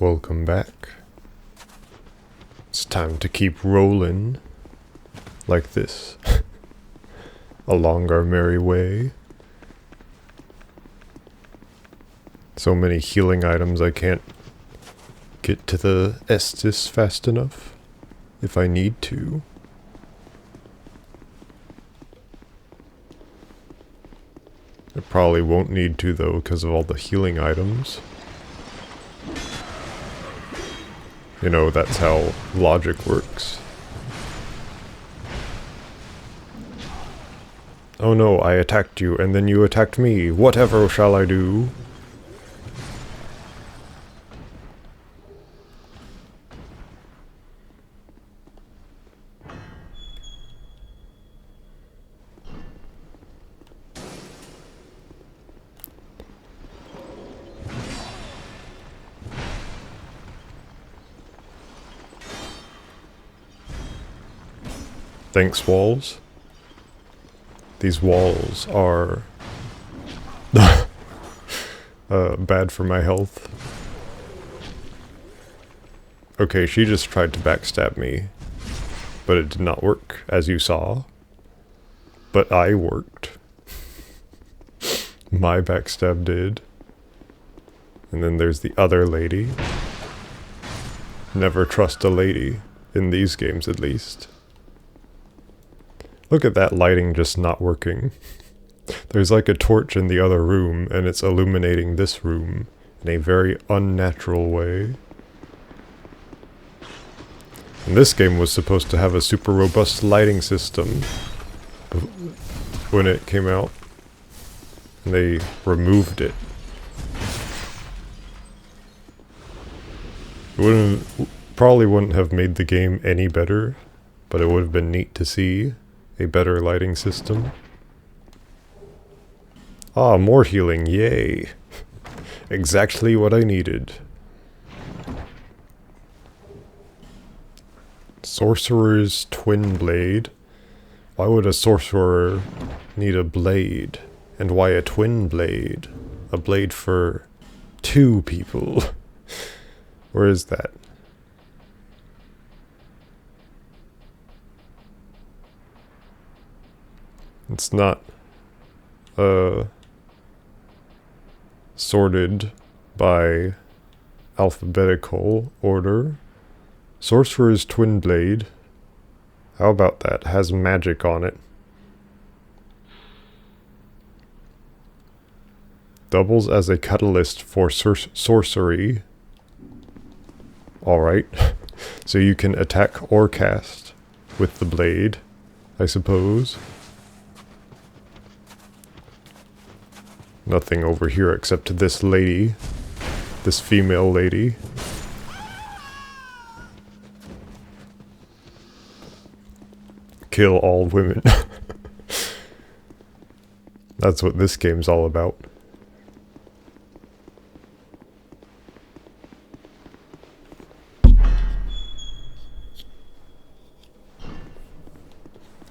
Welcome back. It's time to keep rolling like this along our merry way. So many healing items I can't get to the Estus fast enough if I need to. I probably won't need to though because of all the healing items. You know, that's how logic works. Oh no, I attacked you and then you attacked me. Whatever shall I do? Thanks, walls. These walls are bad for my health. Okay, she just tried to backstab me, but it did not work, as you saw. But I worked. My backstab did. And then there's the other lady. Never trust a lady, in these games at least. Look at that lighting just not working. There's like a torch in the other room, and it's illuminating this room in a very unnatural way. And this game was supposed to have a super robust lighting system when it came out. And they removed it. Probably wouldn't have made the game any better, but it would have been neat to see a better lighting system. Ah, more healing, yay! Exactly what I needed. Sorcerer's Twin Blade. Why would a sorcerer need a blade? And why a twin blade? A blade for two people. Where is that? It's not sorted by alphabetical order. Sorcerer's Twin Blade. How about that? Has magic on it. Doubles as a catalyst for sorcery. Alright. So you can attack or cast with the blade, I suppose. Nothing over here except this lady. This female lady. Kill all women. That's what this game's all about.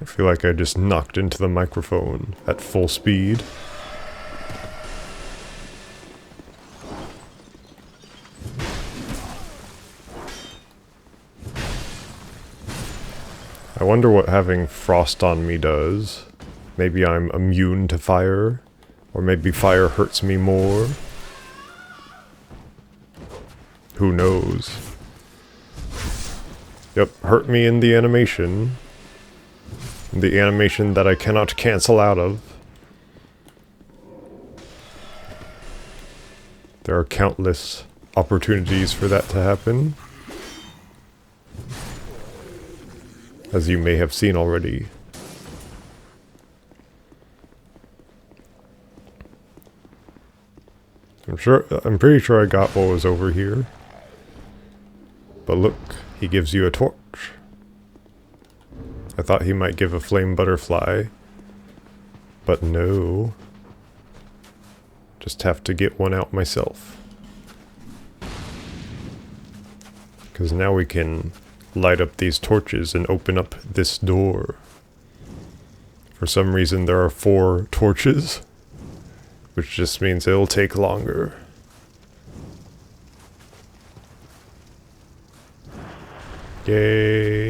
I feel like I just knocked into the microphone at full speed. I wonder what having frost on me does. Maybe I'm immune to fire, or maybe fire hurts me more. Who knows? Yep, hurt me in the animation. The animation that I cannot cancel out of. There are countless opportunities for that to happen, as you may have seen already. I'm pretty sure I got what was over here. But look, he gives you a torch. I thought he might give a flame butterfly, but no. Just have to get one out myself. Because now we can light up these torches and open up this door. For some reason there are 4 torches, which just means it'll take longer. Yay.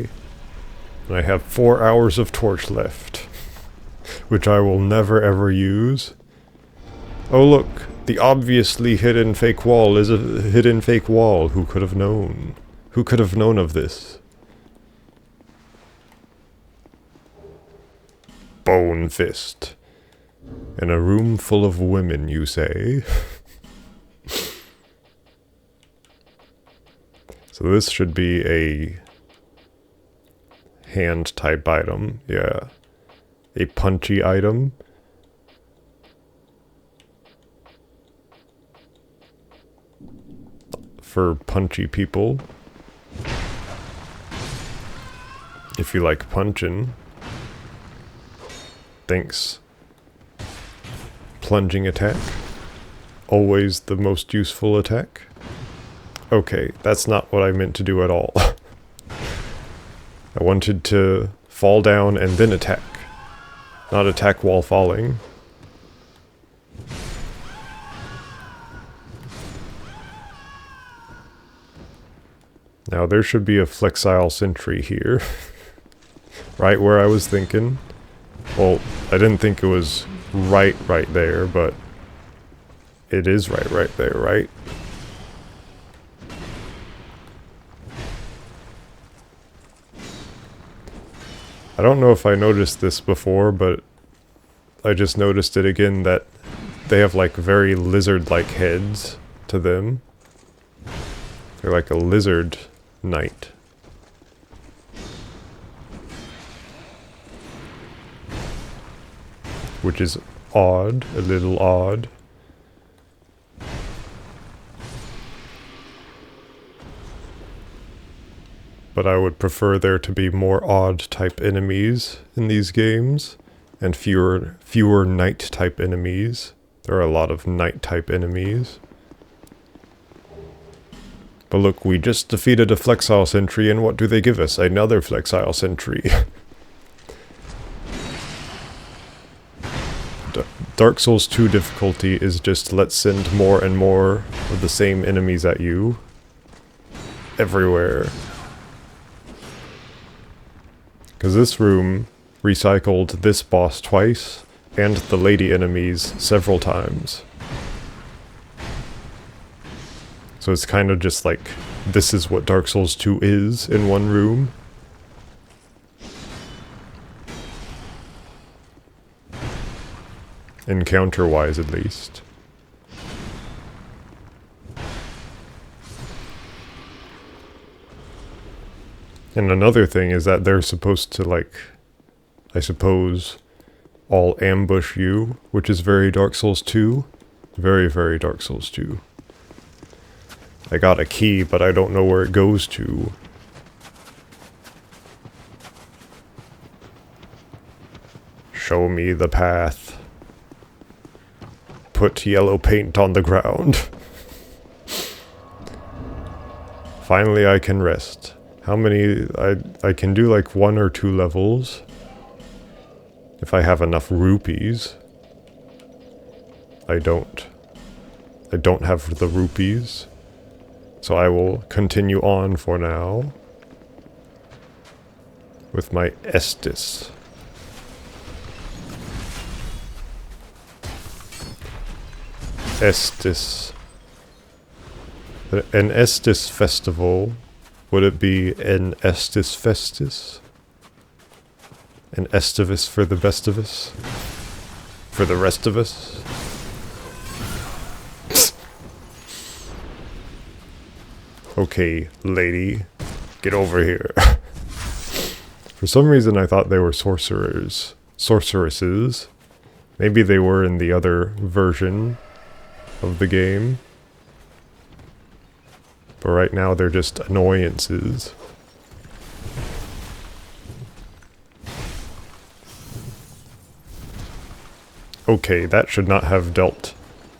And I have 4 hours of torch left, which I will never ever use. Oh look, the obviously hidden fake wall is a hidden fake wall. Who could have known? Who could have known of this? Bone fist. In a room full of women, you say? So this should be a hand type item. Yeah. A punchy item. For punchy people. If you like punchin'. Thanks. Plunging attack. Always the most useful attack. Okay, that's not what I meant to do at all. I wanted to fall down and then attack. Not attack while falling. Now there should be a flexile sentry here. Right where I was thinking. Well, I didn't think it was right there, but it is right there, right? I don't know if I noticed this before, but I just noticed it again that they have like very lizard-like heads to them. They're like a lizard knight. Which is odd, a little odd. But I would prefer there to be more odd type enemies in these games, and fewer knight type enemies. There are a lot of knight type enemies. But look, we just defeated a flexile sentry, and what do they give us? Another flexile sentry. Dark Souls 2 difficulty is just let's send more and more of the same enemies at you. Everywhere. Because this room recycled this boss twice, and the lady enemies several times. So it's kind of just like, this is what Dark Souls 2 is in one room. Encounter-wise, at least. And another thing is that they're supposed to, like, I suppose, all ambush you, which is very Dark Souls 2. Very, very Dark Souls 2. I got a key, but I don't know where it goes to. Show me the path. Put yellow paint on the ground. Finally I can rest. How many? I can do like 1 or 2 levels. If I have enough rupees. I don't. I don't have the rupees. So I will continue on for now. With my Estus. Estus. An Estus festival. Would it be an Estus festus? An Estivus for the best of us? For the rest of us? Okay, lady. Get over here. For some reason I thought they were sorcerers. Sorceresses. Maybe they were in the other version of the game. But right now they're just annoyances. Okay, that should not have dealt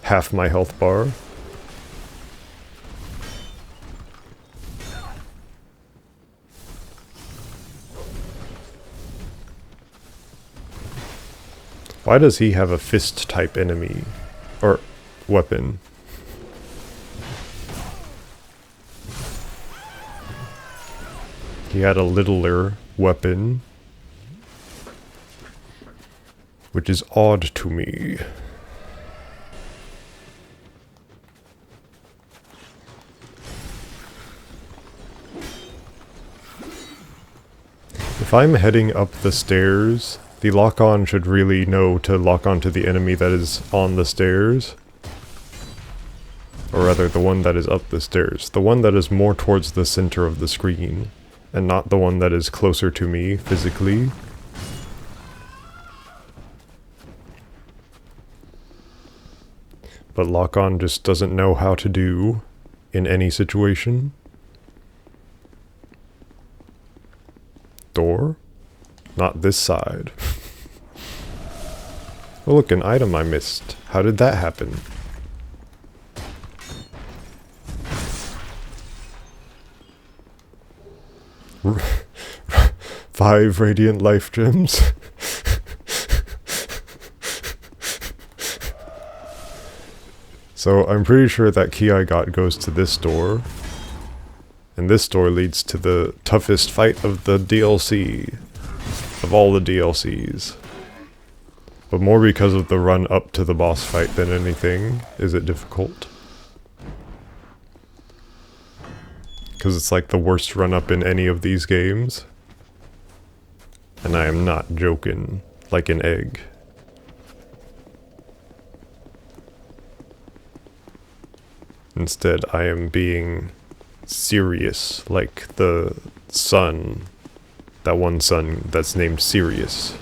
half my health bar. Why does he have a fist type enemy? Or weapon? He had a littler weapon, which is odd to me. If I'm heading up the stairs, the lock-on should really know to lock onto the enemy that is on the stairs. Or rather, the one that is up the stairs. The one that is more towards the center of the screen, and not the one that is closer to me physically. But lock-on just doesn't know how to do in any situation. Door? Not this side. Oh look, an item I missed. How did that happen? Five radiant life gems. So I'm pretty sure that key I got goes to this door. And this door leads to the toughest fight of the DLC. Of all the DLCs. But more because of the run up to the boss fight than anything is it difficult. Because it's like the worst run up in any of these games. And I am not joking, like an egg. Instead, I am being serious, like the sun. That one sun that's named Sirius.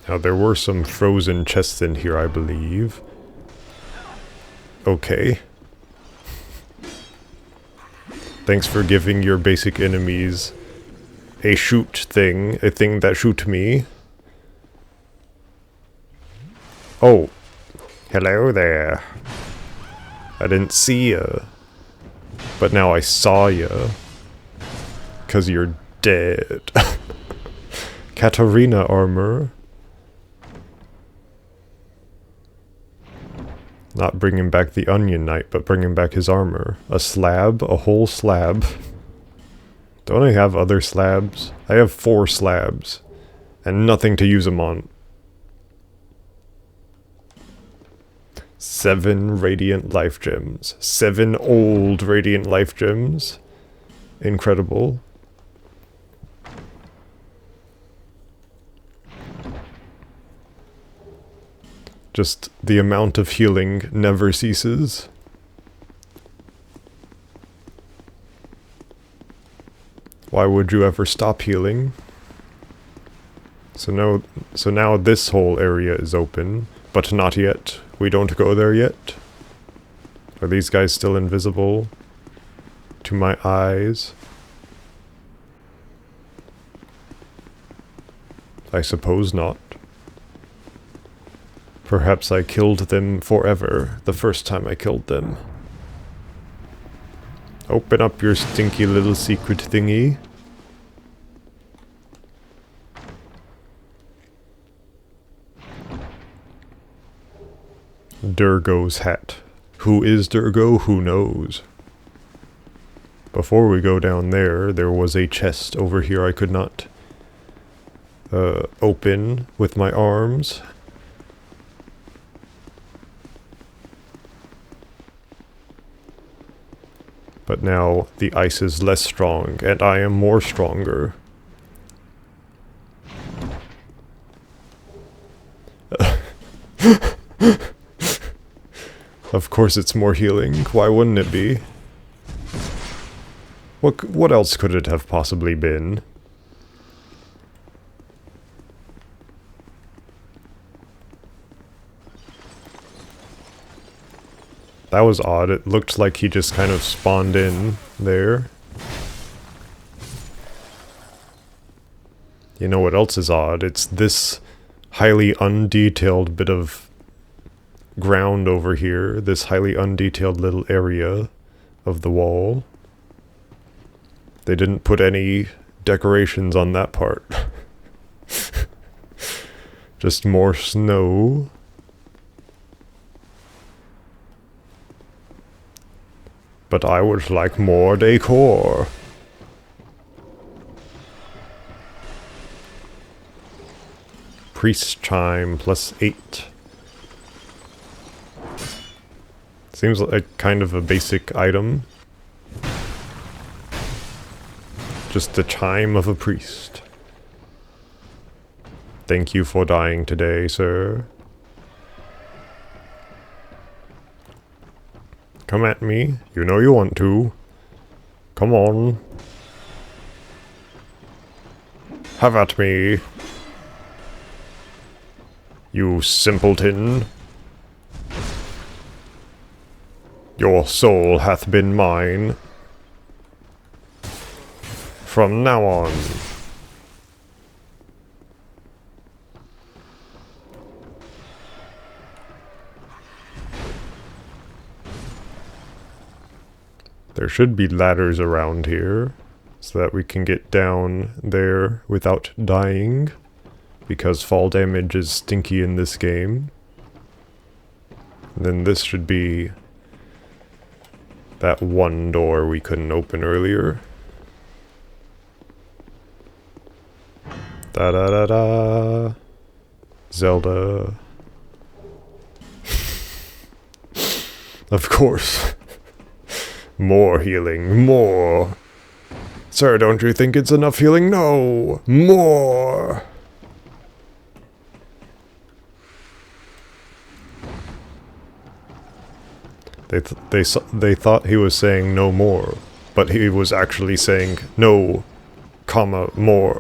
Now, there were some frozen chests in here, I believe. Okay. Thanks for giving your basic enemies a shoot thing, a thing that shoot me. Oh. Hello there. I didn't see ya. But now I saw ya. 'Cause you're dead. Katarina armor. Not bringing back the Onion Knight, but bringing back his armor. A slab? A whole slab? Don't I have other slabs? I have 4 slabs. And nothing to use them on. 7 radiant life gems. 7 old radiant life gems. Incredible. Just the amount of healing never ceases. Why would you ever stop healing? So now this whole area is open, but not yet. We don't go there yet. Are these guys still invisible to my eyes? I suppose not. Perhaps I killed them forever the first time I killed them. Open up your stinky little secret thingy. Durgo's hat. Who is Durgo? Who knows? Before we go down there, there was a chest over here I could not open with my arms. But now the ice is less strong, and I am more stronger. Of course it's more healing. Why wouldn't it be? What else could it have possibly been? That was odd. It looked like he just kind of spawned in there. You know what else is odd? It's this highly undetailed bit of ground over here. This highly undetailed little area of the wall. They didn't put any decorations on that part. Just more snow. But I would like more decor. Priest chime +8. Seems like kind of a basic item. Just the chime of a priest. Thank you for dying today, sir. Come at me. You know you want to. Come on. Have at me. You simpleton. Your soul hath been mine. From now on. There should be ladders around here, so that we can get down there without dying, because fall damage is stinky in this game. And then this should be that one door we couldn't open earlier. Da-da-da-da. Zelda. Of course. More healing, more. Sir, don't you think it's enough healing? No, more. They thought he was saying no more, but he was actually saying no, comma, more.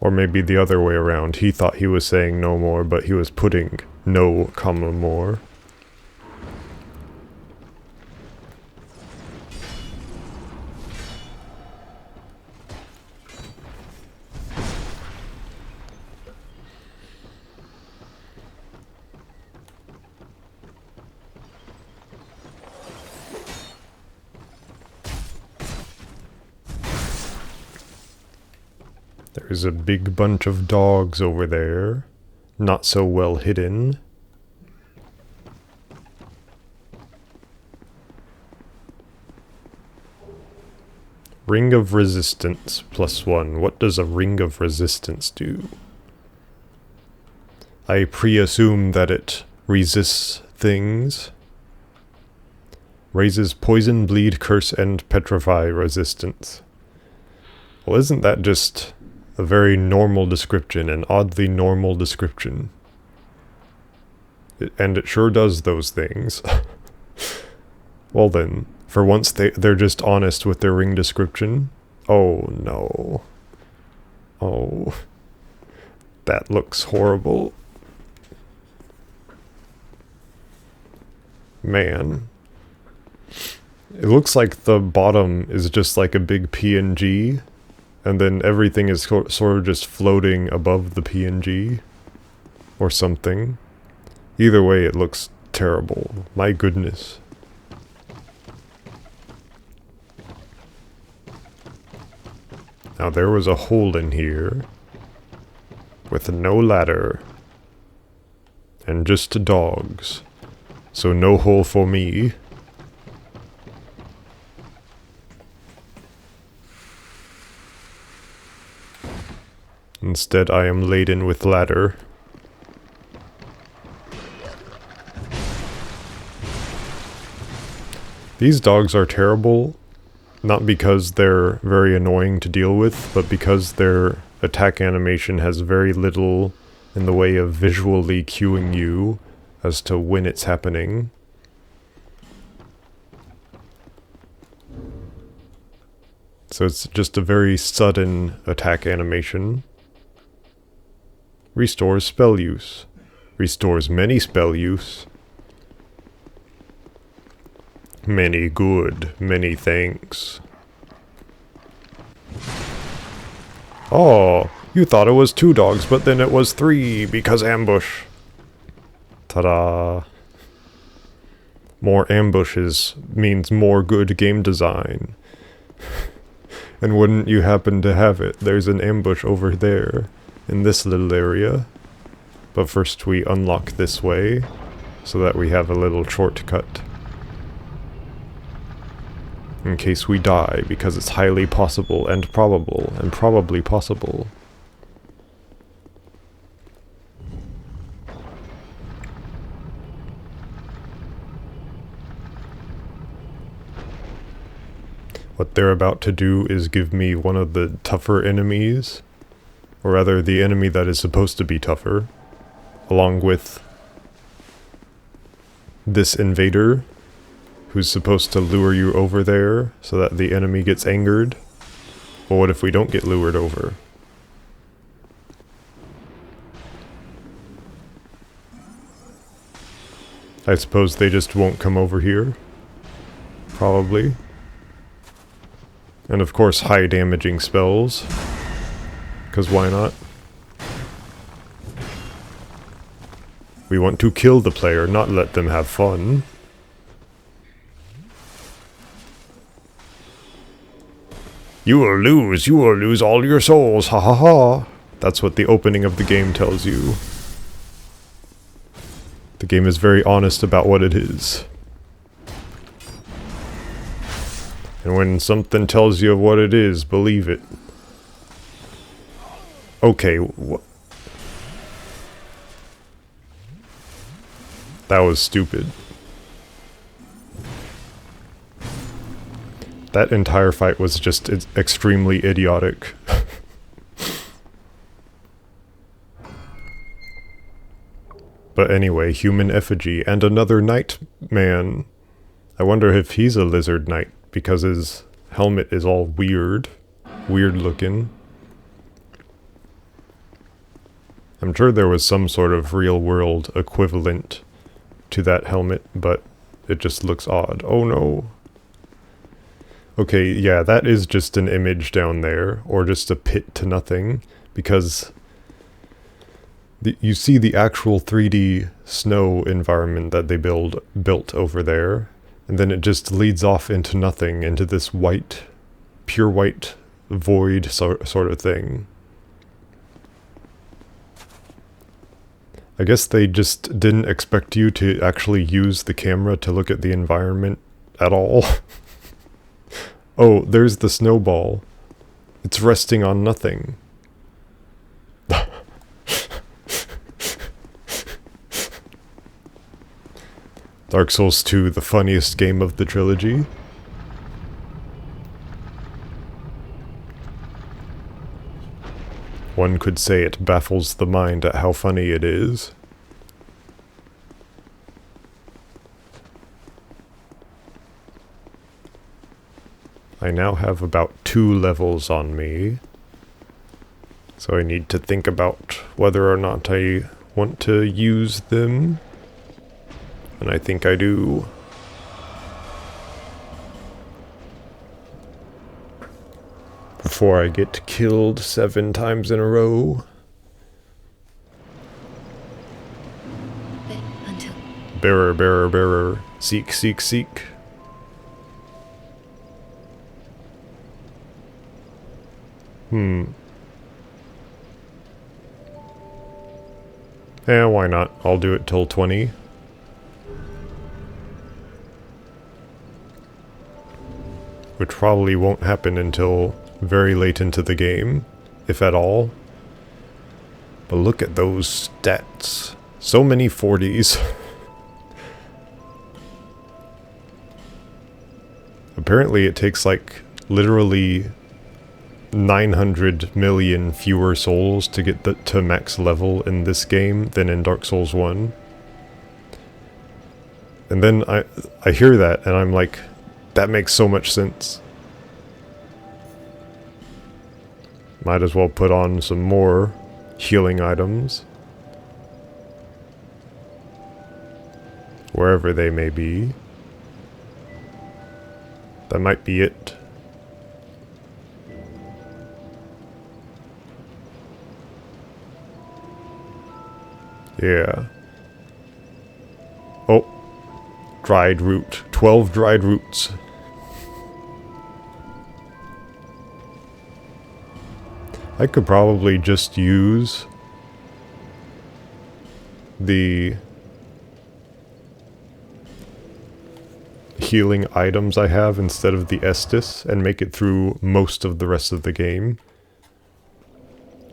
Or maybe the other way around. He thought he was saying no more, but he was putting no, comma, more. There's a big bunch of dogs over there. Not so well hidden. Ring of Resistance +1. What does a Ring of Resistance do? I pre-assume that it resists things. Raises poison, bleed, curse, and petrify resistance. Well, isn't that just a very normal description, an oddly normal description? And it sure does those things. Well then, for once they're just honest with their ring description. Oh no. Oh. That looks horrible. Man. It looks like the bottom is just like a big PNG. And then everything is sort of just floating above the PNG. Or something. Either way, it looks terrible. My goodness. Now there was a hole in here. With no ladder. And just dogs. So no hole for me. Instead, I am laden with ladder. These dogs are terrible, not because they're very annoying to deal with, but because their attack animation has very little in the way of visually cueing you as to when it's happening. So it's just a very sudden attack animation. Restores spell use. Restores many spell use. Many good, many thanks. Oh, you thought it was 2 dogs, but then it was 3 because ambush. Ta-da. More ambushes means more good game design. And wouldn't you happen to have it? There's an ambush over there, in this little area. But first we unlock this way, so that we have a little shortcut. In case we die, because it's highly possible and probable, and probably possible. What they're about to do is give me one of the tougher enemies, or rather the enemy that is supposed to be tougher, along with this invader, who's supposed to lure you over there so that the enemy gets angered. But what if we don't get lured over? I suppose they just won't come over here. Probably. And of course high damaging spells. 'Cause why not? We want to kill the player, not let them have fun. You will lose all your souls, ha ha ha. That's what the opening of the game tells you. The game is very honest about what it is. And when something tells you what it is, believe it. Okay, that was stupid. That entire fight was just extremely idiotic. But anyway, human effigy and another knight man. I wonder if he's a lizard knight, because his helmet is all weird looking. I'm sure there was some sort of real world equivalent to that helmet, but it just looks odd. Oh no. Okay, yeah, that is just an image down there, or just a pit to nothing, because you see the actual 3D snow environment that they built over there, and then it just leads off into nothing, into this white, pure white void sort of thing. I guess they just didn't expect you to actually use the camera to look at the environment at all. Oh, there's the snowball. It's resting on nothing. Dark Souls 2, the funniest game of the trilogy. One could say it baffles the mind at how funny it is. I now have about 2 levels on me, so I need to think about whether or not I want to use them, and I think I do. Before I get killed 7 times in a row. Bearer, bearer, bearer. Seek, seek, seek. Yeah, why not? I'll do it till 20. Which probably won't happen until very late into the game, if at all. But look at those stats. So many 40s. Apparently it takes like literally 900 million fewer souls to get to max level in this game than in Dark Souls 1. And then I hear that and I'm like, that makes so much sense. Might as well put on some more healing items. Wherever they may be. That might be it. Yeah. Oh. Dried root. 12 dried roots. I could probably just use the healing items I have instead of the Estus and make it through most of the rest of the game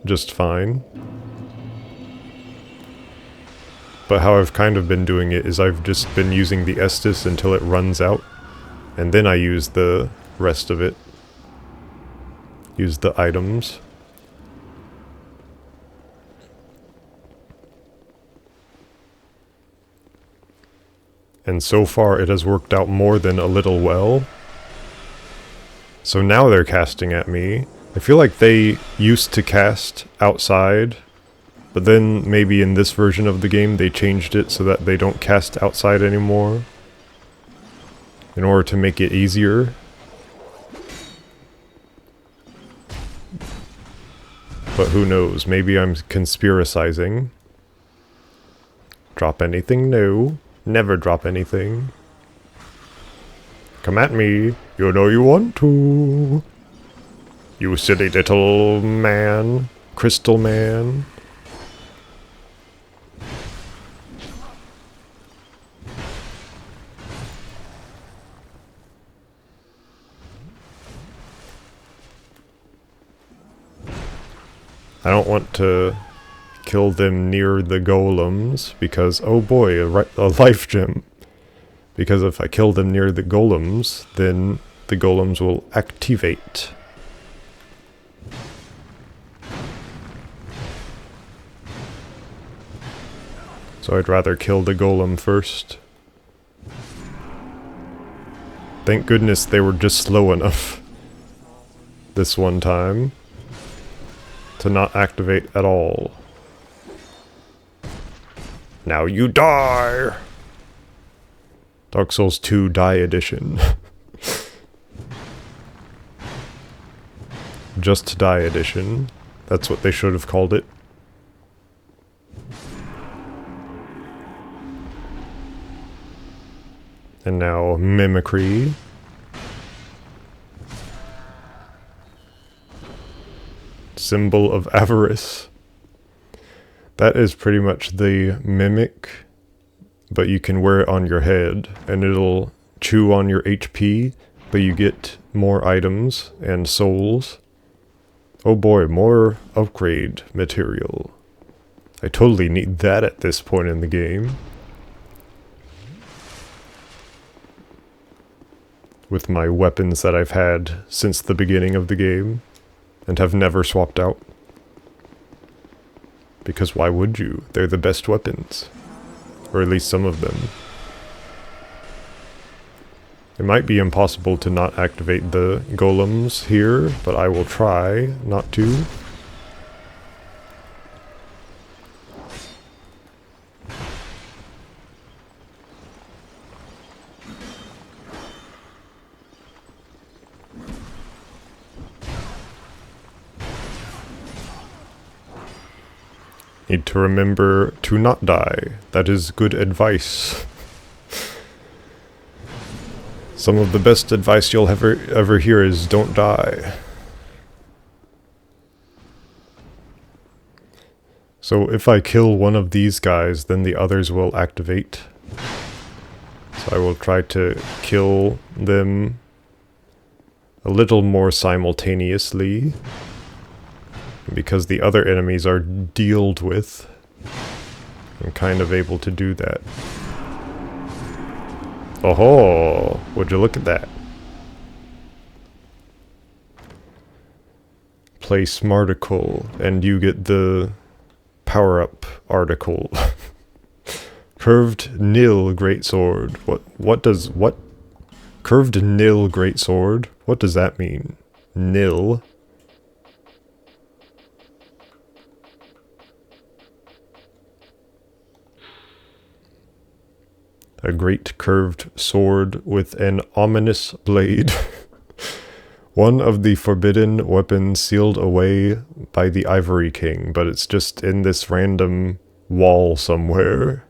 just fine. But how I've kind of been doing it is I've just been using the Estus until it runs out, and then I use the rest of it. Use the items. And so far it has worked out more than a little well. So now they're casting at me. I feel like they used to cast outside, but then maybe in this version of the game they changed it so that they don't cast outside anymore, in order to make it easier. But who knows, maybe I'm conspiracizing. Drop anything? No. Never drop anything. Come at me. You know you want to. You silly little man. Crystal man. I don't want to kill them near the golems, because, oh boy, a life gem. Because if I kill them near the golems, then the golems will activate. So I'd rather kill the golem first. Thank goodness they were just slow enough this one time to not activate at all. Now you die! Dark Souls 2 Die Edition. Just Die Edition. That's what they should have called it. And now Mimicry. Symbol of Avarice. That is pretty much the Mimic, but you can wear it on your head, and it'll chew on your HP, but you get more items and souls. Oh boy, more upgrade material. I totally need that at this point in the game. With my weapons that I've had since the beginning of the game, and have never swapped out. Because why would you? They're the best weapons. Or at least some of them. It might be impossible to not activate the golems here, but I will try not to. Need to remember to not die. That is good advice. Some of the best advice you'll ever hear is don't die. So if I kill one of these guys, then the others will activate. So I will try to kill them a little more simultaneously. Because the other enemies are dealt with, I'm kind of able to do that. Oh, would you look at that? Play Smarticle, and you get the power-up article. Curved Nil Greatsword. What? Curved Nil Greatsword? What does that mean? Nil? A great curved sword with an ominous blade. One of the forbidden weapons sealed away by the Ivory King, but it's just in this random wall somewhere.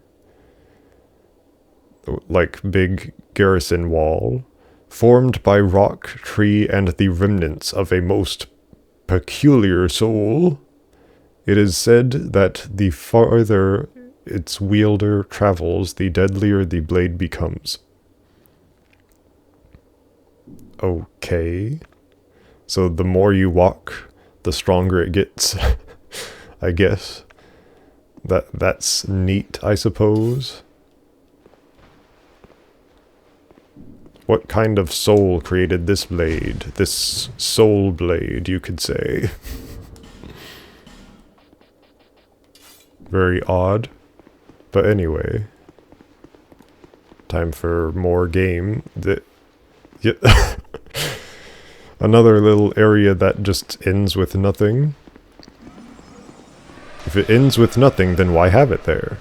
Like big garrison wall. Formed by rock, tree, and the remnants of a most peculiar soul. It is said that the farther its wielder travels, the deadlier the blade becomes. Okay. So the more you walk, the stronger it gets. I guess. That's neat, I suppose. What kind of soul created this blade? This soul blade, you could say. Very odd. But anyway. Time for more game. Yeah. Another little area that just ends with nothing. If it ends with nothing, then why have it there?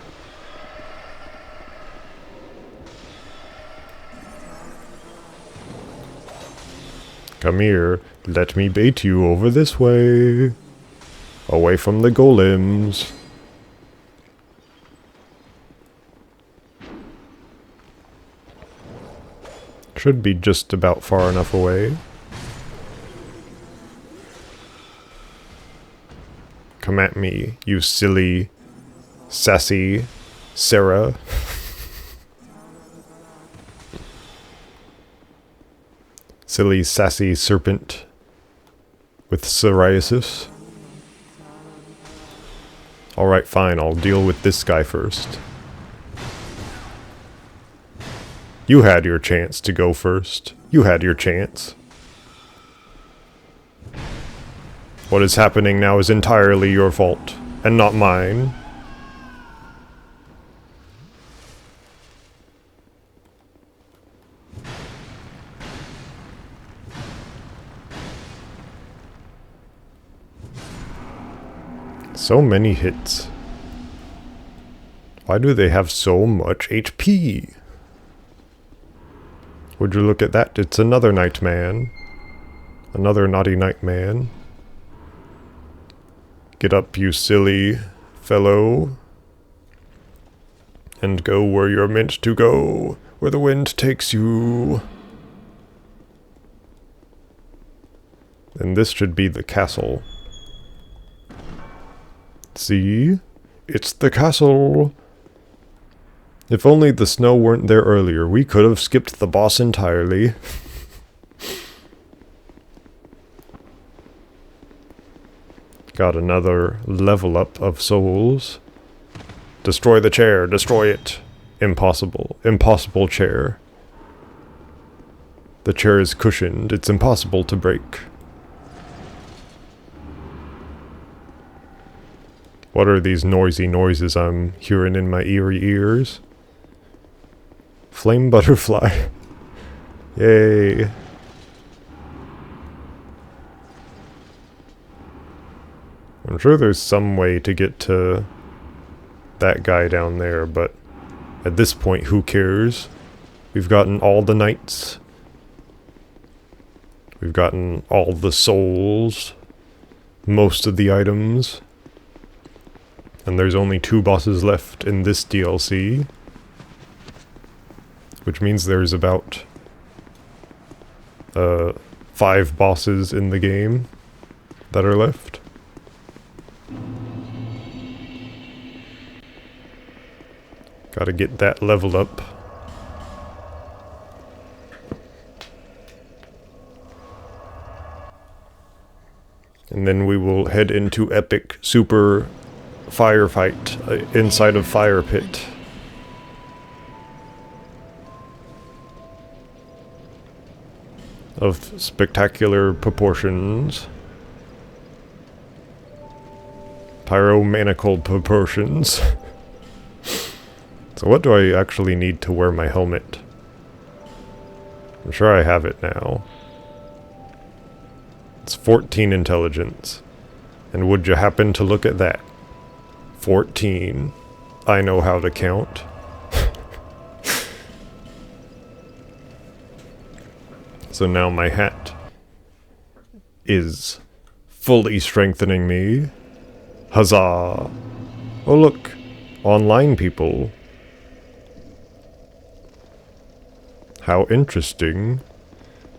Come here, let me bait you over this way. Away from the golems. Should be just about far enough away. Come at me, you silly, sassy Sarah. Silly, sassy serpent with psoriasis. Alright, fine, I'll deal with this guy first. You had your chance to go first. You had your chance. What is happening now is entirely your fault, and not mine. So many hits. Why do they have so much HP? Would you look at that? It's another Nightman. Another naughty Nightman. Get up, you silly fellow. And go where you're meant to go. Where the wind takes you. And this should be the castle. See? It's the castle! If only the snow weren't there earlier, we could have skipped the boss entirely. Got another level up of souls. Destroy the chair, destroy it. Impossible. Impossible chair. The chair is cushioned, it's impossible to break. What are these noisy noises I'm hearing in my eerie ears? Flame butterfly. Yay. I'm sure there's some way to get to that guy down there, but at this point, who cares? We've gotten all the knights. We've gotten all the souls. Most of the items. And there's only 2 bosses left in this DLC. Which means there's about 5 bosses in the game that are left. Gotta get that level up. And then we will head into epic super firefight inside of Fire Pit. Of spectacular proportions. Pyromaniacal proportions. So what do I actually need to wear my helmet? I'm sure I have it now. It's 14 intelligence. And would you happen to look at that? 14. I know how to count. So now my hat is fully strengthening me. Huzzah! Oh look, online people. How interesting.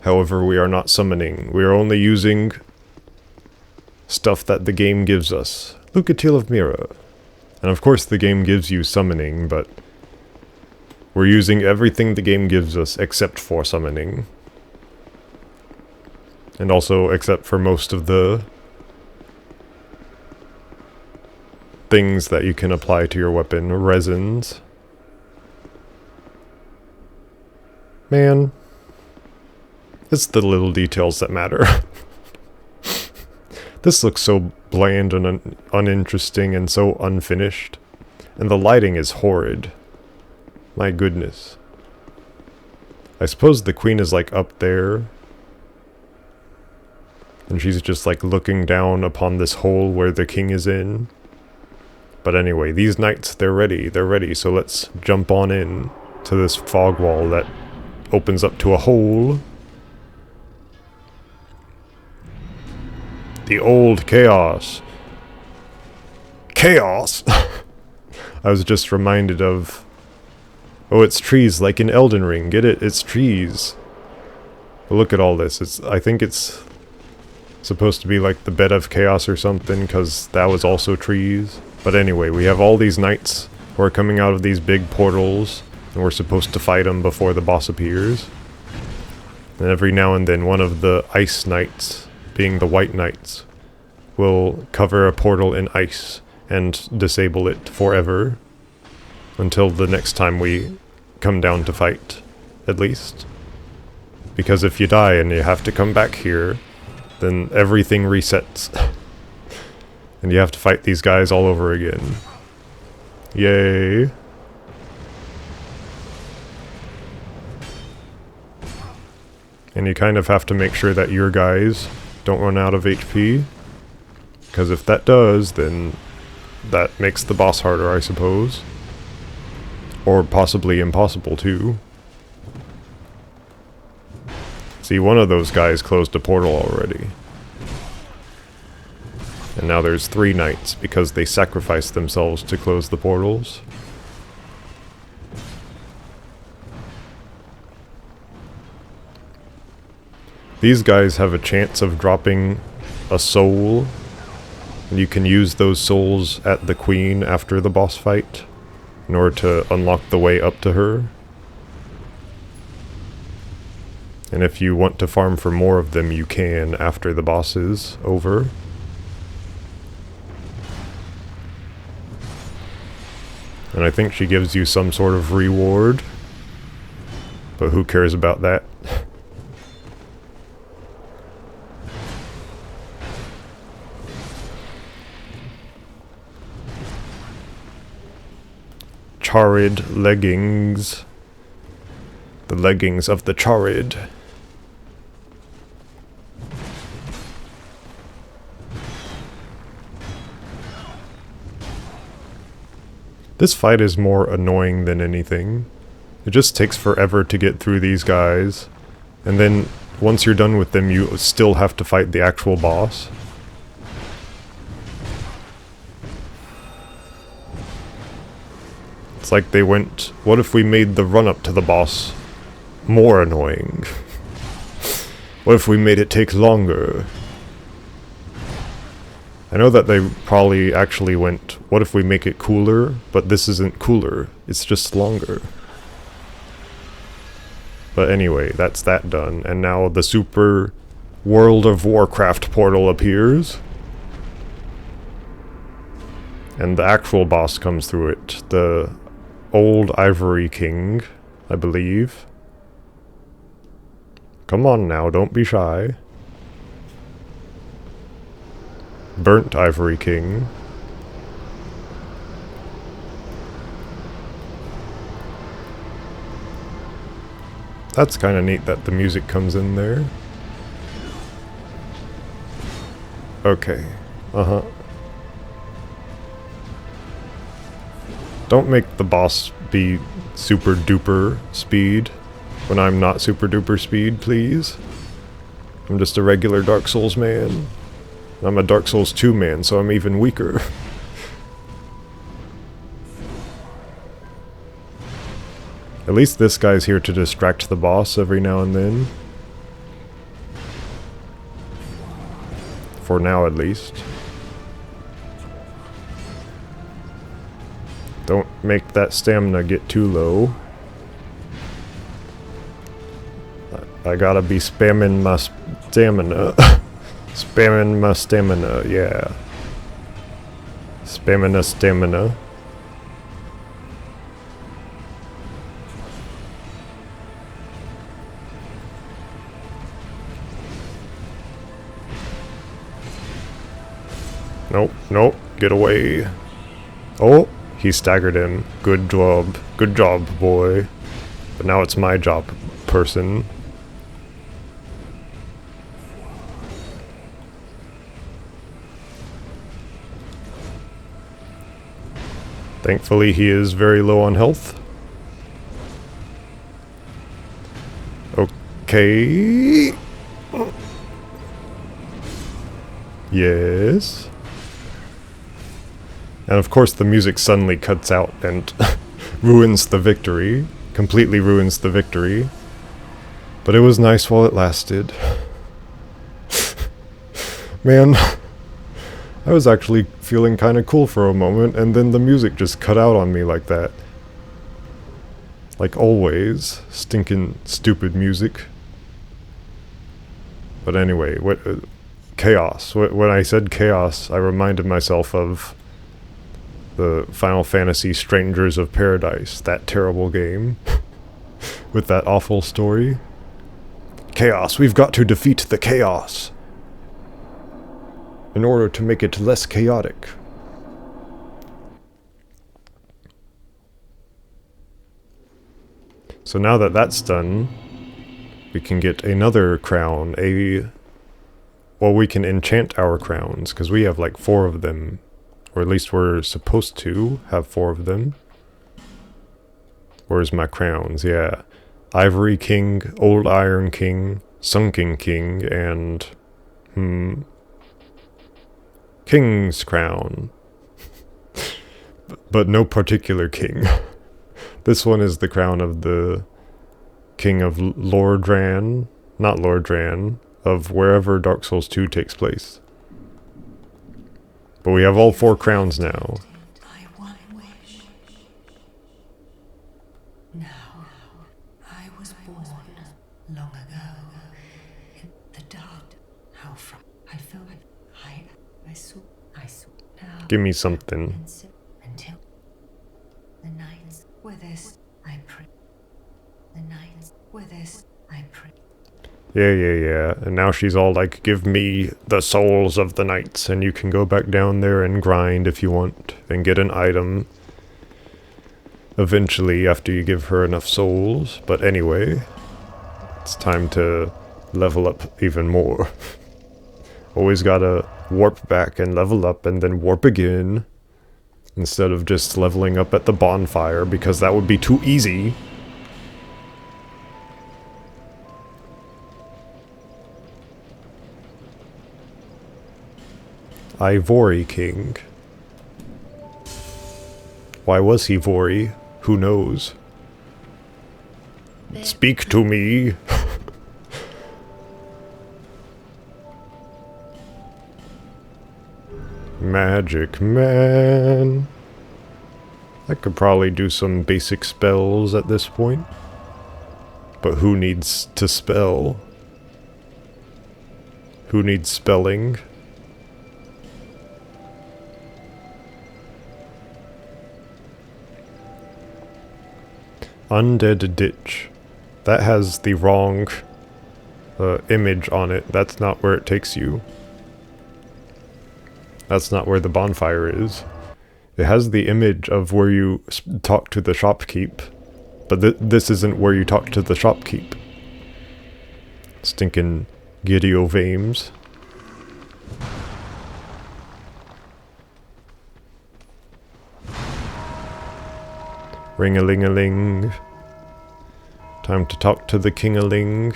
However, we are not summoning. We are only using stuff that the game gives us. Lucatil of Mira. And of course the game gives you summoning, but we're using everything the game gives us except for summoning. And also except for most of the things that you can apply to your weapon. Resins. Man. It's the little details that matter. This looks so bland and uninteresting and so unfinished. And the lighting is horrid. My goodness. I suppose the queen is like up there. And she's just like looking down upon this hole where the king is in. But anyway, these knights, they're ready, so let's jump on in to this fog wall that opens up to a hole. The old chaos. Chaos? I was just reminded of... Oh, it's trees, like in Elden Ring. Get it? It's trees. But look at all this. I think it's supposed to be like the bed of chaos or something, because that was also trees. But anyway, we have all these knights who are coming out of these big portals, and we're supposed to fight them before the boss appears. And every now and then one of the ice knights, being the white knights, will cover a portal in ice and disable it forever. Until the next time we come down to fight, at least. Because if you die and you have to come back here, then everything resets. And you have to fight these guys all over again. Yay. And you kind of have to make sure that your guys don't run out of HP. Because if that does, then that makes the boss harder, I suppose. Or possibly impossible, too. See, one of those guys closed a portal already. And now there's 3 knights, because they sacrificed themselves to close the portals. These guys have a chance of dropping a soul. And you can use those souls at the queen after the boss fight, in order to unlock the way up to her. And if you want to farm for more of them, you can after the boss is over. And I think she gives you some sort of reward. But who cares about that? Charid leggings. The leggings of the Charid. This fight is more annoying than anything. It just takes forever to get through these guys. And then once you're done with them, you still have to fight the actual boss. It's like they went, what if we made the run-up to the boss more annoying? What if we made it take longer? I know that they probably actually went, what if we make it cooler? But this isn't cooler, it's just longer. But anyway, that's that done. And now the super World of Warcraft portal appears. And the actual boss comes through it. The old Ivory King, I believe. Come on now, don't be shy. Burnt Ivory King. That's kind of neat that the music comes in there. Okay. Uh-huh. Don't make the boss be super duper speed when I'm not super duper speed, please. I'm just a regular Dark Souls man. I'm a Dark Souls 2 man, so I'm even weaker. At least this guy's here to distract the boss every now and then. for now at least. Don't make that stamina get too low. I gotta be spamming my stamina. Spamming my stamina, yeah. Spamming stamina. Nope, nope, get away. Oh, he staggered him. Good job. Good job, boy. But now it's my job, person. Thankfully, he is very low on health. Okay. Yes. And of course the music suddenly cuts out and ruins the victory. Completely ruins the victory. But it was nice while it lasted. Man, I was actually feeling kind of cool for a moment, and then the music just cut out on me like that. Like always. Stinking stupid music. But anyway, chaos. When I said chaos, I reminded myself of the Final Fantasy Strangers of Paradise, that terrible game with that awful story. Chaos, we've got to defeat the chaos in order to make it less chaotic. So now that that's done, we can get another crown, well, we can enchant our crowns, because we have like 4 of them. Or at least we're supposed to have 4 of them. Where's my crowns? Yeah. Ivory King, Old Iron King, Sunken King, and... King's Crown. But no particular king. This one is the crown of the King of Lordran. Not Lordran. Of wherever Dark Souls 2 takes place. But we have all 4 crowns now. Now, I was born long ago in the dark. How from I felt I saw now. Give me something. Until the nights with this I pray. The nights with this I pray. Yeah. And now she's all like, give me the souls of the knights, and you can go back down there and grind if you want, and get an item eventually after you give her enough souls. But anyway, it's time to level up even more. Always gotta warp back and level up and then warp again, instead of just leveling up at the bonfire, because that would be too easy. Ivory King. Why was he Vori? Who knows? Speak to me! Magic Man. I could probably do some basic spells at this point. But who needs to spell? Who needs spelling? Undead Ditch. That has the wrong image on it. That's not where it takes you. That's not where the bonfire is. It has the image of where you talk to the shopkeep, but this isn't where you talk to the shopkeep. Stinking Gideo Vames. Ring-a-ling-a-ling. Time to talk to the king-a-ling.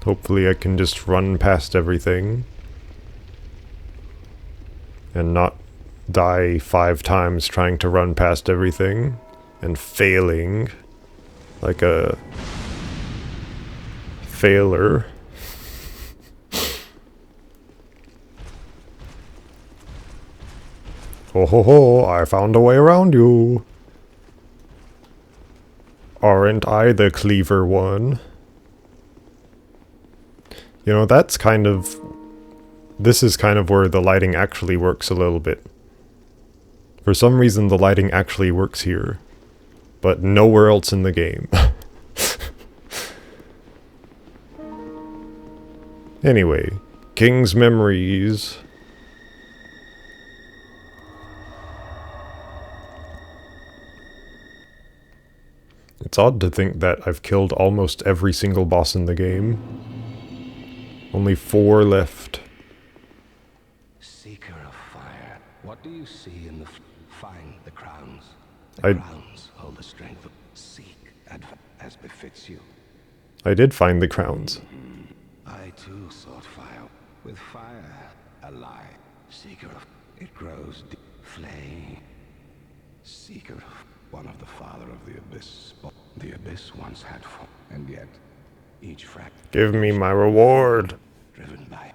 Hopefully I can just run past everything. And not die 5 times trying to run past everything. And failing. Like a... failer. Ho ho ho, I found a way around you. Aren't I the clever one? You know, that's kind of... This is kind of where the lighting actually works a little bit. For some reason, the lighting actually works here, but nowhere else in the game. Anyway, King's Memories. It's odd to think that I've killed almost every single boss in the game. Only 4 left. Seeker of fire, what do you see in the find the crowns? I- The crowns hold the strength of seek as befits you. I did find the crowns. I too sought fire. With fire, a lie. Seeker of it grows deep. Flame. Seeker of one of the father of the abyss. The abyss once had form, and yet each fragment Give me my reward. driven by.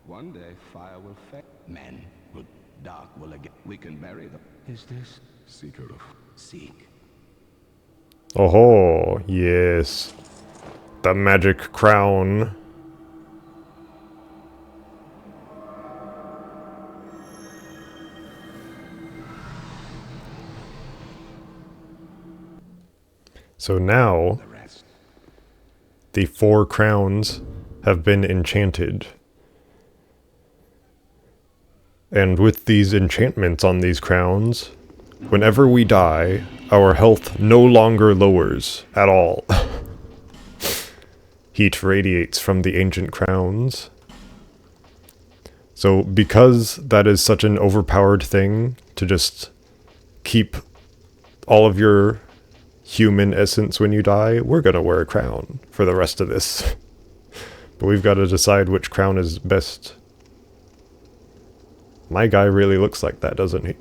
One day fire will fade. Men will dark will again. We can bury them. Is this seeker of seek? Oh, yes. The magic crown. So now, The rest. the 4 crowns have been enchanted. And with these enchantments on these crowns, whenever we die, our health no longer lowers at all. Heat radiates from the ancient crowns. So because that is such an overpowered thing to just keep all of your human essence when you die, we're gonna wear a crown for the rest of this. But we've got to decide which crown is best. My guy really looks like that, doesn't he?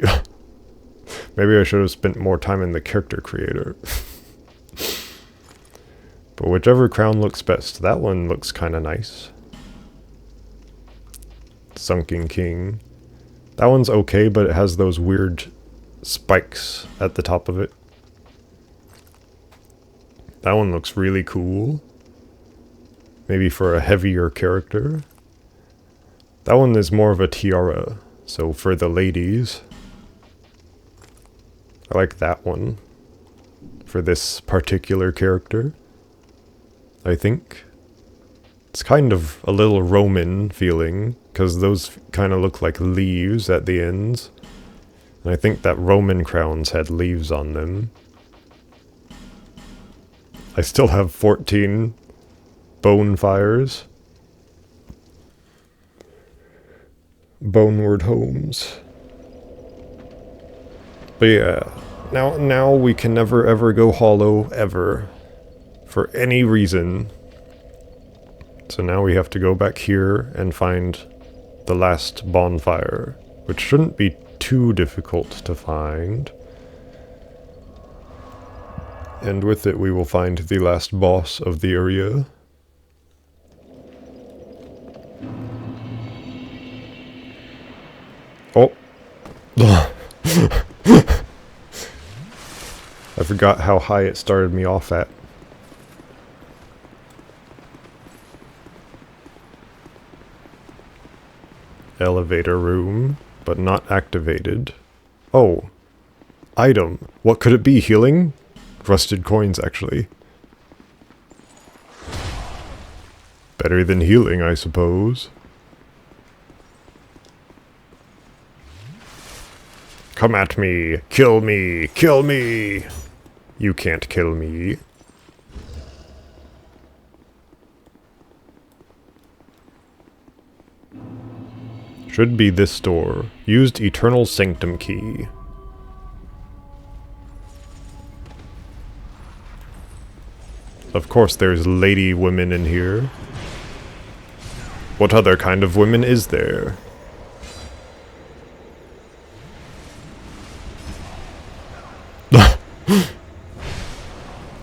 Maybe I should have spent more time in the character creator. But whichever crown looks best. That one looks kind of nice. Sunken King. That one's okay, but it has those weird spikes at the top of it. That one looks really cool. Maybe for a heavier character. That one is more of a tiara. So for the ladies, I like that one. For this particular character, I think. It's kind of a little Roman feeling, because those kind of look like leaves at the ends. And I think that Roman crowns had leaves on them. I still have 14 bone fires. Boneward homes. But yeah, now we can never ever go hollow, ever. For any reason. So now we have to go back here and find the last bonfire, which shouldn't be too difficult to find. And with it we will find the last boss of the area. Oh! I forgot how high it started me off at. Elevator room, but not activated. Oh. Item. What could it be? Healing? Rusted coins, actually. Better than healing, I suppose. Come at me! Kill me! Kill me! You can't kill me. Should be this door. Used Eternal Sanctum key. Of course there's lady women in here. What other kind of women is there?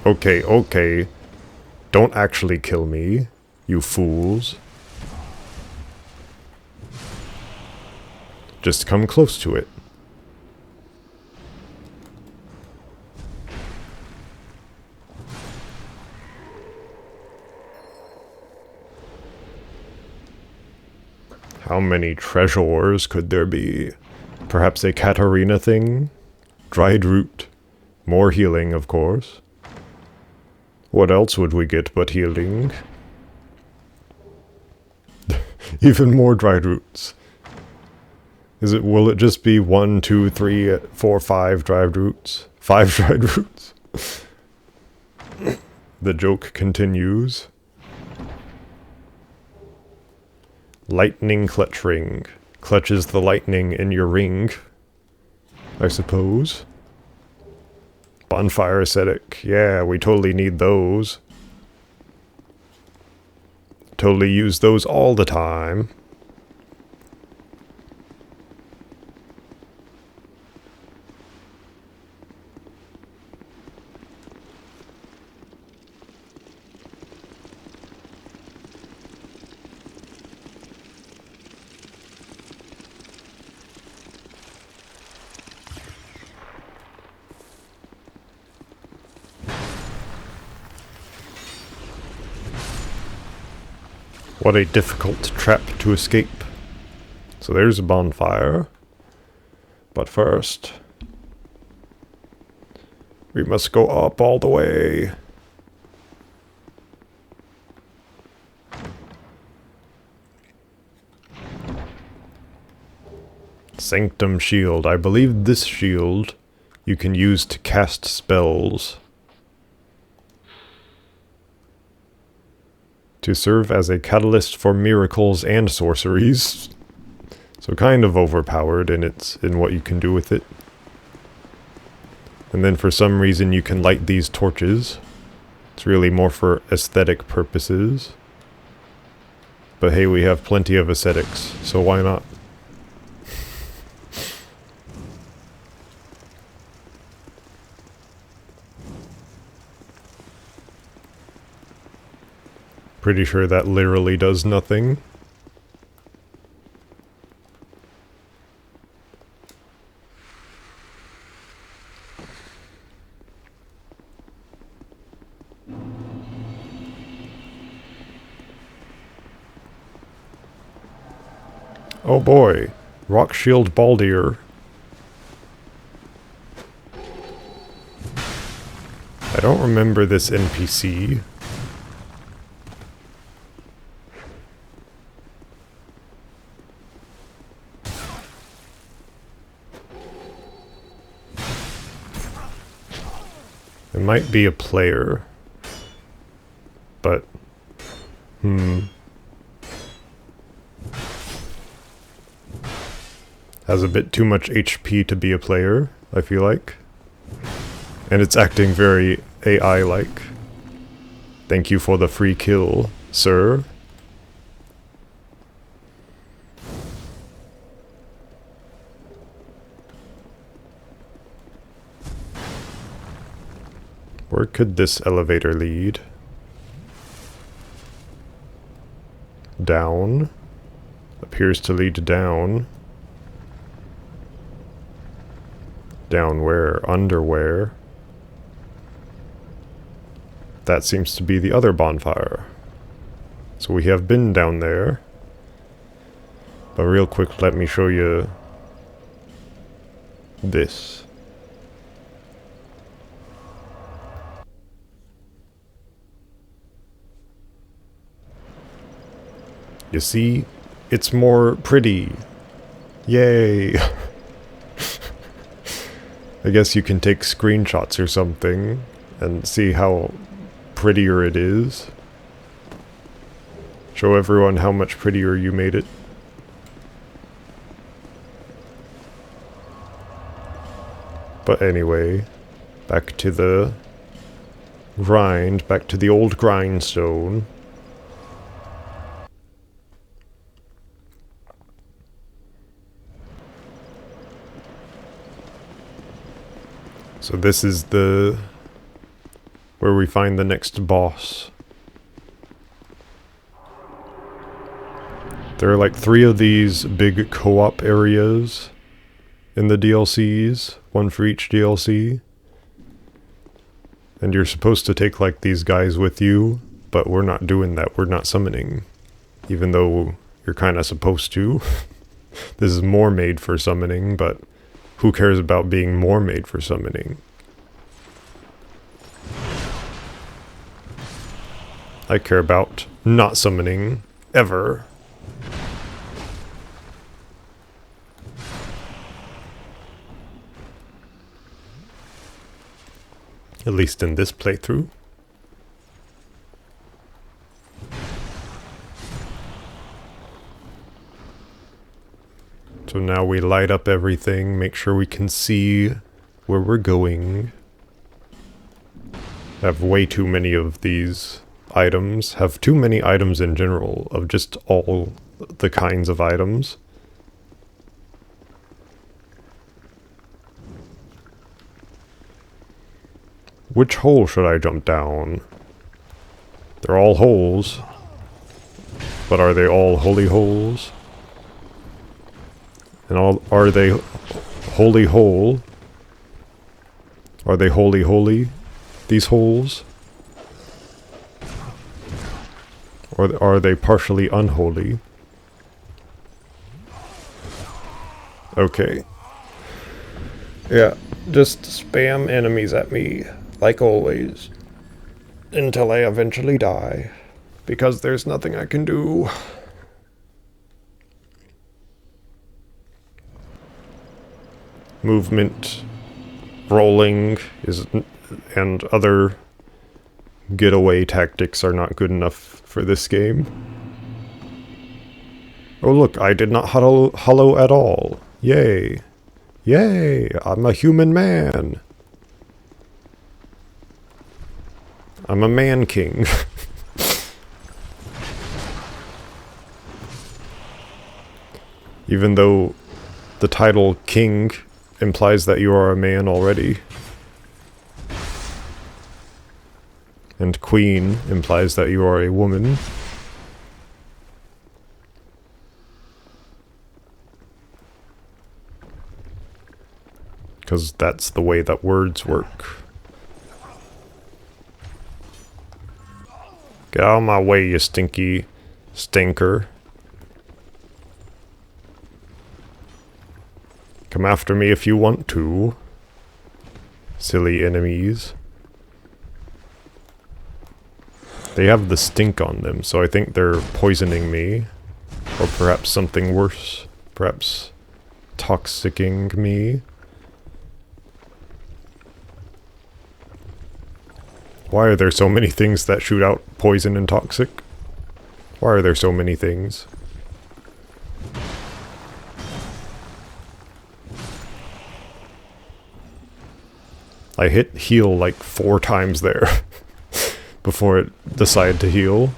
Okay, okay. Don't actually kill me, you fools. Just come close to it. How many treasures could there be? Perhaps a Katarina thing? Dried root. More healing, of course. What else would we get but healing? Even more dried roots. Will it just be 1, 2, 3, 4, 5 dried roots? 5 dried roots? The joke continues. Lightning clutch ring. Clutches the lightning in your ring, I suppose. Bonfire ascetic. Yeah, we totally need those. Totally use those all the time. What a difficult trap to escape. So there's a bonfire. But first, we must go up all the way. Sanctum shield. I believe this shield you can use to cast spells. To serve as a catalyst for miracles and sorceries. So kind of overpowered in what you can do with it. And then for some reason you can light these torches. It's really more for aesthetic purposes. But hey, we have plenty of aesthetics, so why not? Pretty sure that literally does nothing. Oh boy, Rock Shield Baldier. I don't remember this NPC. It might be a player, but, has a bit too much HP to be a player, I feel like. And it's acting very AI-like. Thank you for the free kill, sir. Where could this elevator lead? Down. Appears to lead down. Down where? Under where? That seems to be the other bonfire. So we have been down there. But real quick, let me show you this. You see, it's more pretty. Yay! I guess you can take screenshots or something and see how prettier it is. Show everyone how much prettier you made it. But anyway, back to the grind, back to the old grindstone. So this is where we find the next boss. There are like 3 of these big co-op areas in the DLCs, one for each DLC. And you're supposed to take like these guys with you, but we're not doing that, we're not summoning. Even though you're kind of supposed to. This is more made for summoning, but who cares about being more made for summoning? I care about not summoning ever. At least in this playthrough. So now we light up everything, make sure we can see where we're going. I have way too many of these items, have too many items in general, of just all the kinds of items. Which hole should I jump down? They're all holes. But are they all holy holes? And are they holy hole? Are they holy, these holes? Or are they partially unholy? Okay. Yeah, just spam enemies at me, like always. Until I eventually die. Because there's nothing I can do. Movement, rolling, and other getaway tactics are not good enough for this game. Oh look, I did not hollow at all. Yay. Yay, I'm a human man. I'm a man king. Even though the title king implies that you are a man already. And queen implies that you are a woman. Because that's the way that words work. Get out of my way, you stinky stinker. Come after me if you want to. Silly enemies. They have the stink on them, so I think they're poisoning me. Or perhaps something worse. Perhaps toxicking me. Why are there so many things that shoot out poison and toxic? Why are there so many things? I hit heal like 4 times there before it decided to heal.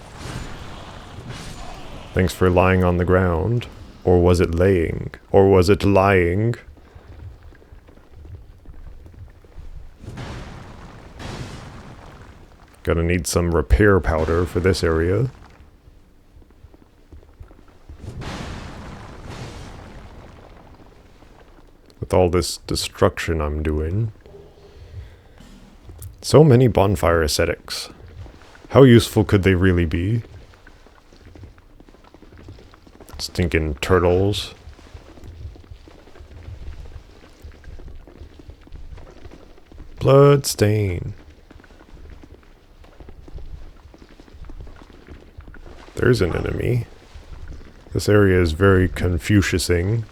Thanks for lying on the ground. Or was it laying? Or was it lying? Gonna need some repair powder for this area. With all this destruction I'm doing. So many bonfire ascetics. How useful could they really be? Stinking turtles. Bloodstain. There's an enemy. This area is very Confuciusing.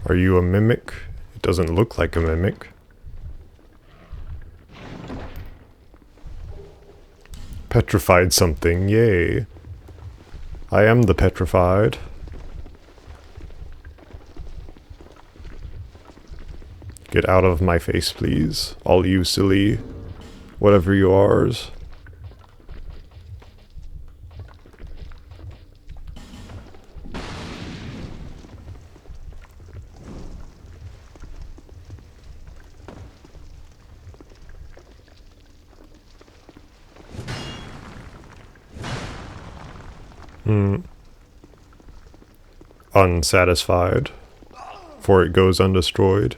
Are you a mimic? It doesn't look like a mimic. Petrified something, yay. I am the petrified. Get out of my face, please. All you silly, whatever you are's. Unsatisfied, for it goes undestroyed.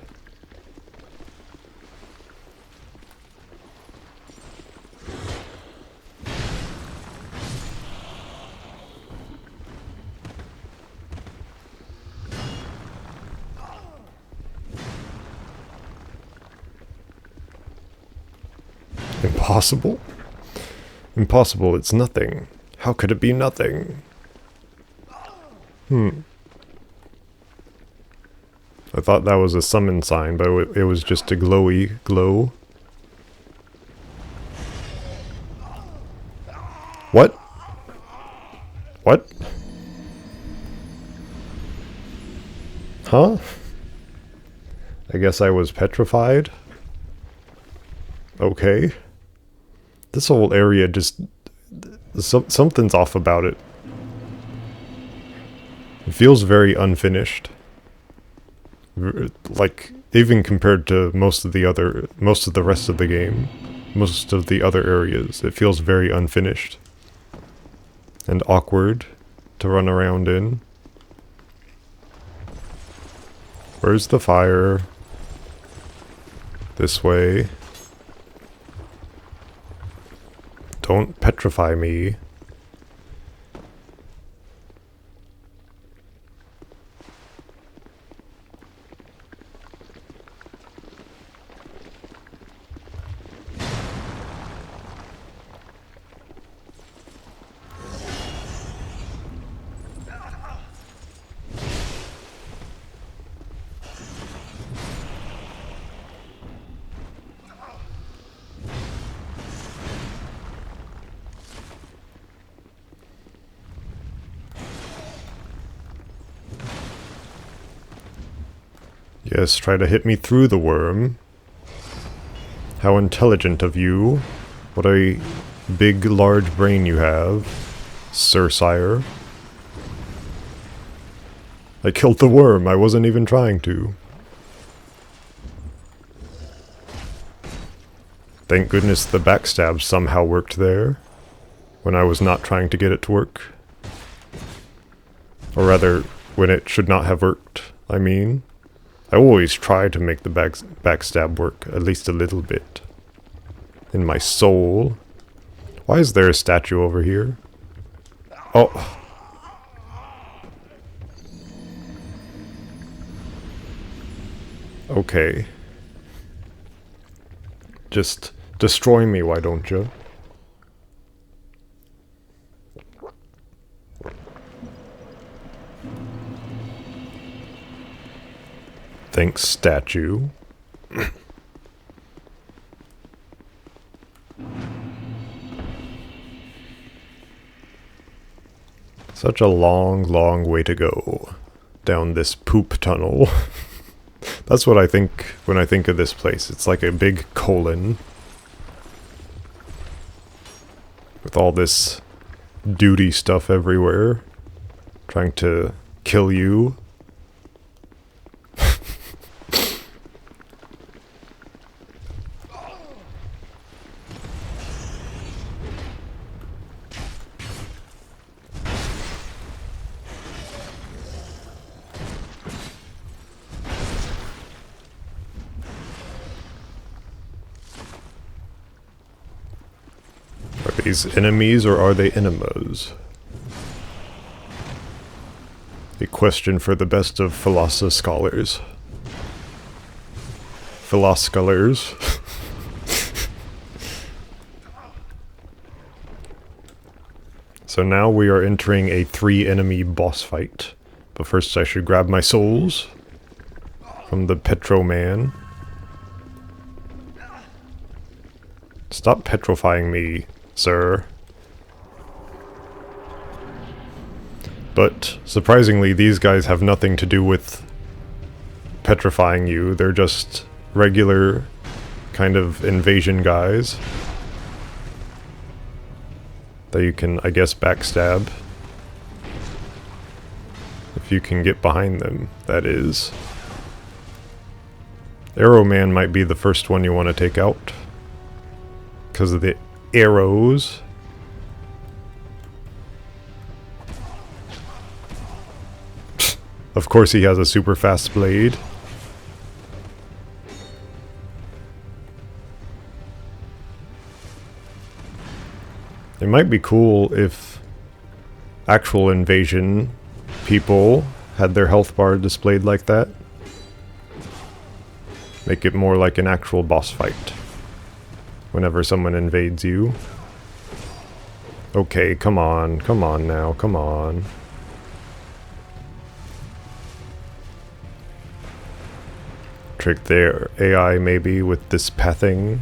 Impossible? Impossible, it's nothing. How could it be nothing? I thought that was a summon sign, but it was just a glowy glow. What? What? Huh? I guess I was petrified? Okay. This whole area just... something's off about it. It feels very unfinished. Like, even compared to most of the rest of the game, most of the other areas, it feels very unfinished. And awkward to run around in. Where's the fire? This way. Don't petrify me. Yes, try to hit me through the worm. How intelligent of you. What a big, large brain you have, Sir Sire. I killed the worm, I wasn't even trying to. Thank goodness the backstab somehow worked there, when I was not trying to get it to work. Or rather, when it should not have worked, I mean. I always try to make the backstab work, at least a little bit. In my soul. Why is there a statue over here? Oh. Okay. Just destroy me, why don't you? Thanks, statue. Such a long, long way to go down this poop tunnel. That's what I think when I think of this place. It's like a big colon with all this duty stuff everywhere, trying to kill you. Are these enemies or are they enemas? A question for the best of scholars. Scholars. So now we are entering a 3-enemy boss fight. But first I should grab my souls from the Petro Man. Stop petrifying me, sir. But surprisingly, these guys have nothing to do with petrifying you. They're just regular kind of invasion guys that you can, I guess, backstab. If you can get behind them, that is. Arrow Man might be the first one you want to take out, because of the arrows. Of course he has a super fast blade. It might be cool if actual invasion people had their health bar displayed like that. Make it more like an actual boss fight whenever someone invades you. Okay, come on now, come on. Trick their AI maybe with this pathing.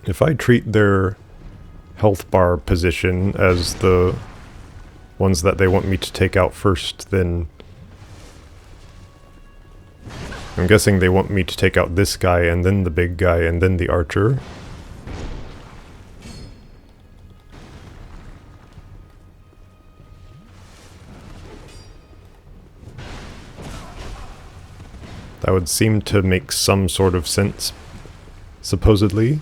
If I treat their health bar position as the ones that they want me to take out first, then I'm guessing they want me to take out this guy and then the big guy and then the archer. That would seem to make some sort of sense, supposedly.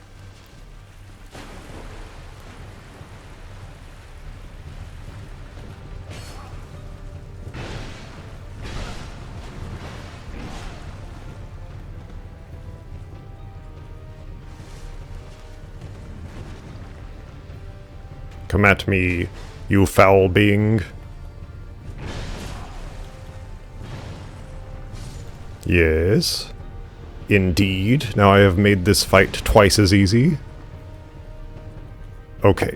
Come at me, you foul being. Yes. Indeed. Now I have made this fight twice as easy. Okay.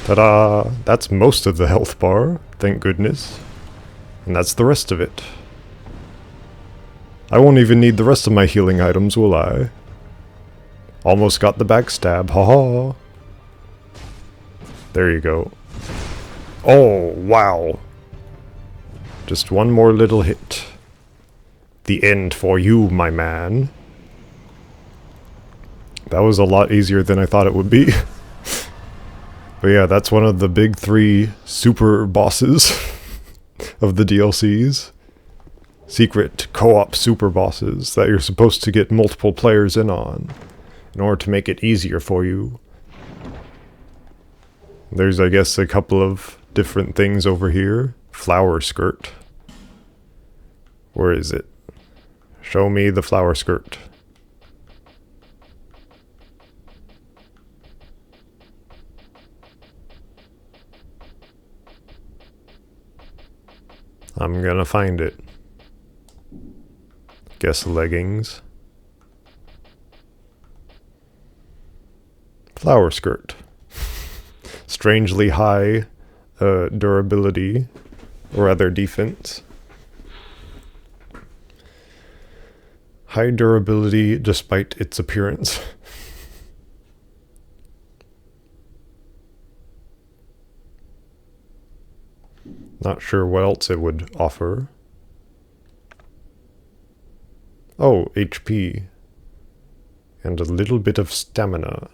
Ta-da! That's most of the health bar, thank goodness. And that's the rest of it. I won't even need the rest of my healing items, will I? Almost got the backstab, haha. There you go. Oh, wow. Just one more little hit. The end for you, my man. That was a lot easier than I thought it would be. But yeah, that's one of the big 3 super bosses of the DLCs. Secret co-op super bosses that you're supposed to get multiple players in on in order to make it easier for you. There's, I guess, a couple of different things over here. Flower skirt. Where is it? Show me the flower skirt. I'm gonna find it. Guess leggings. Flower skirt. Strangely high durability, or rather defense. High durability despite its appearance. Not sure what else it would offer. Oh, HP. And a little bit of stamina.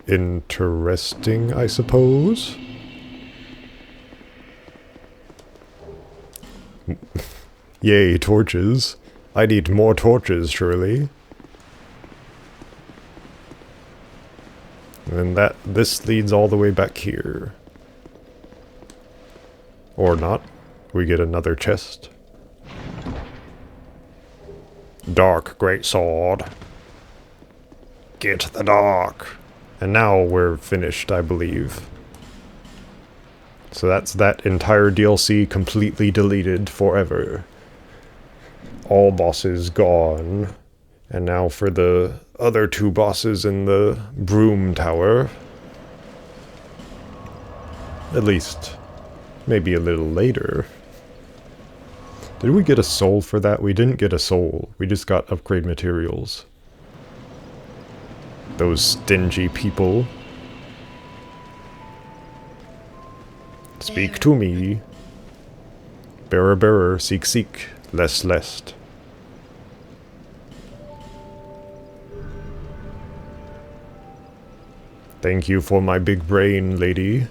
Interesting, I suppose. Yay, torches. I need more torches, surely. And this leads all the way back here. Or not. We get another chest. Dark greatsword. Get the dark. And now we're finished, I believe. So that's that entire DLC completely deleted forever. All bosses gone. And now for the other 2 bosses in the Broom Tower. At least, maybe a little later. Did we get a soul for that? We didn't get a soul. We just got upgrade materials. Those stingy people. Speak to me. Bearer, bearer, seek, seek, lest, lest. Thank you for my big brain, lady.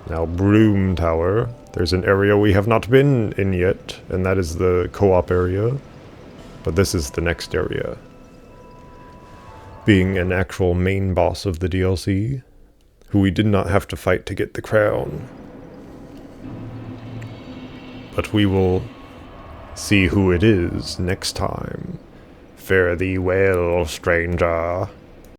Now, Broom Tower. There's an area we have not been in yet, and that is the co-op area. But this is the next area. Being an actual main boss of the DLC, who we did not have to fight to get the crown. But we will see who it is next time. Fare thee well, stranger.